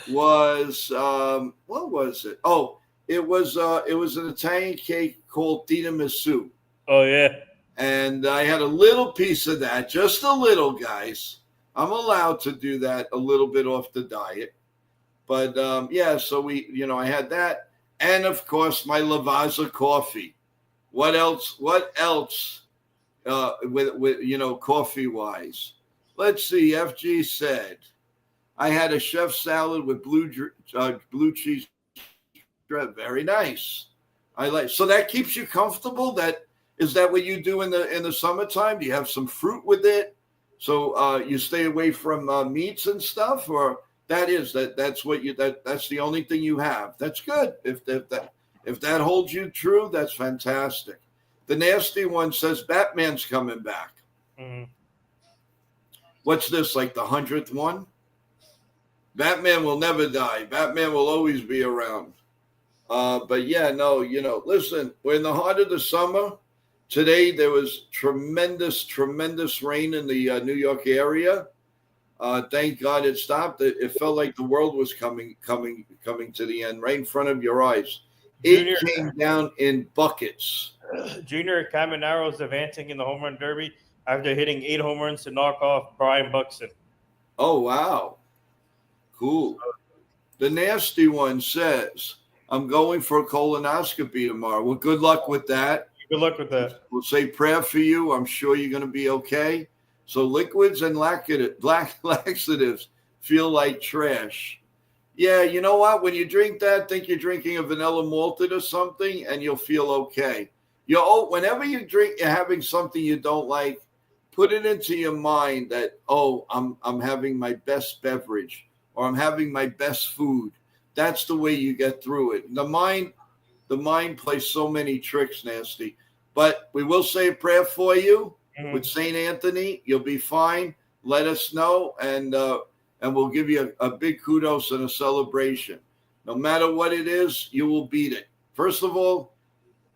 A: was what was it? Oh, it was an Italian cake called tiramisu,
B: Oh yeah.
A: and I had a little piece of that, just a little, guys. I'm allowed to do that a little bit off the diet, but yeah. So I had that, and of course my Lavazza coffee. What else? What else? With coffee wise. Let's see. FG said I had a chef salad with blue cheese. Very nice. I like. So that keeps you comfortable. Is that what you do in the summertime? Do you have some fruit with it? So you stay away from meats and stuff, or that's what that's the only thing you have. That's good. If that holds you true, that's fantastic. The nasty one says Batman's coming back.
B: Mm-hmm.
A: What's this, like the 100th one? Batman will never die. Batman will always be around. But yeah, no, listen, we're in the heart of the summer. Today there was tremendous, tremendous rain in the New York area. Thank God it stopped. It felt like the world was coming to the end right in front of your eyes. It came down in buckets.
B: Junior Caminero is advancing in the home run derby after hitting 8 home runs to knock off Brian Buxton.
A: Oh, wow. Cool. The nasty one says, I'm going for a colonoscopy tomorrow. Well, good luck with that.
B: Good luck with that.
A: We'll say prayer for you. I'm sure you're going to be okay. So liquids and laxatives feel like trash. Yeah, you know what? When you drink that, think you're drinking a vanilla malted or something, and you'll feel okay. Whenever you're having something you don't like, put it into your mind that, I'm having my best beverage, or I'm having my best food. That's the way you get through it. The mind plays so many tricks, Nasty. But we will say a prayer for you with St. Anthony. You'll be fine. Let us know, and we'll give you a big kudos and a celebration. No matter what it is, you will beat it. First of all,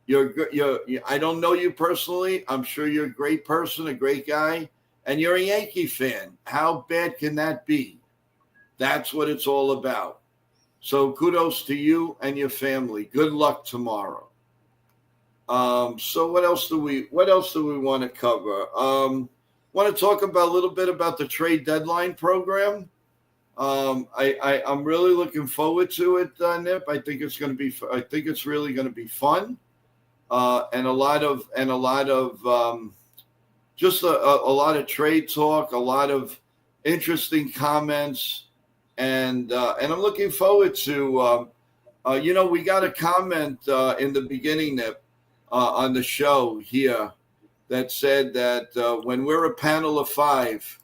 A: I don't know you personally. I'm sure you're a great person, a great guy, and you're a Yankee fan. How bad can that be? That's what it's all about. So kudos to you and your family. Good luck tomorrow. So what else do we want to cover? Want to talk about a little bit about the trade deadline program. I'm really looking forward to it, Nip. I think it's really going to be fun, and a lot of just a lot of trade talk, a lot of interesting comments, and I'm looking forward to. We got a comment in the beginning, Nip, on the show here that said that when we're a panel of 5,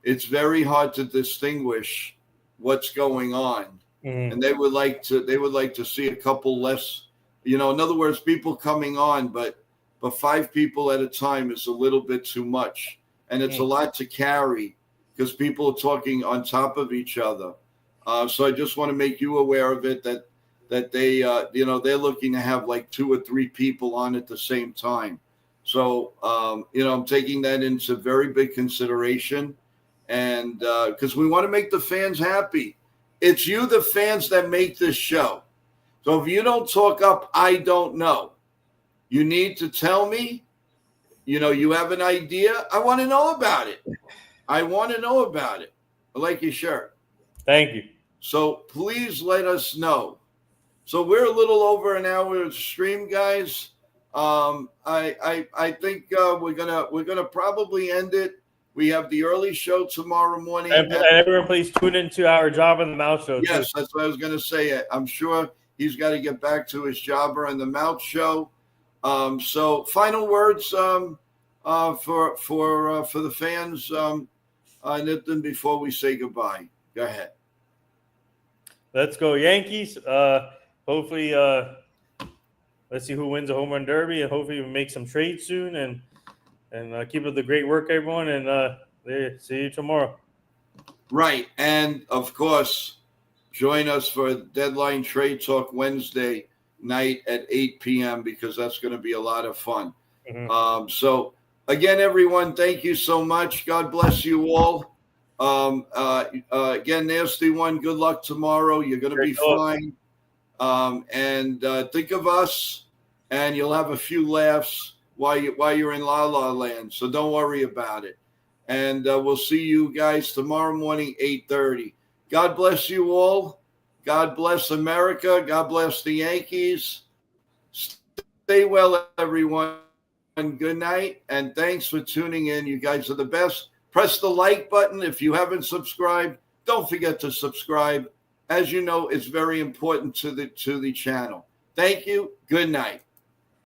A: it's very hard to distinguish what's going on, and they would like to see a couple less. In other words, people coming on, but 5 people at a time is a little bit too much, and it's a lot to carry because people are talking on top of each other. So I just want to make you aware of it that they they're looking to have like 2 or 3 people on at the same time. So I'm taking that into very big consideration, and because we want to make the fans happy. it's you, the fans, that make this show. So if you don't talk up, I don't know. You need to tell me. You have an idea. I want to know about it. I like your shirt.
B: Thank you.
A: So please let us know. So we're a little over an hour of stream, guys. I think we're gonna probably end it. We have the early show tomorrow morning.
B: And everyone, please tune into our Job on the Mouth show.
A: Yes,
B: too.
A: that's what I was gonna say. I'm sure he's got to get back to his Jobber and the Mouth show. So final words for the fans, Nitin, before we say goodbye. Go ahead.
B: Let's go Yankees. Hopefully, let's see who wins the home run derby, and hopefully we make some trades soon. And keep up the great work, everyone. And see you tomorrow.
A: Right, and of course, join us for Deadline Trade Talk Wednesday night at 8 p.m. because that's going to be a lot of fun. Mm-hmm. So again, everyone, thank you so much. God bless you all. Again, Nasty One, good luck tomorrow. You're going to be fine. And think of us, and you'll have a few laughs while you're in La La Land. So don't worry about it. And we'll see you guys tomorrow morning, 8:30. God bless you all. God bless America. God bless the Yankees. Stay well, everyone. Good night, and thanks for tuning in. You guys are the best. Press the like button if you haven't subscribed. Don't forget to subscribe. As you know, it's very important to the channel. Thank you. Good night.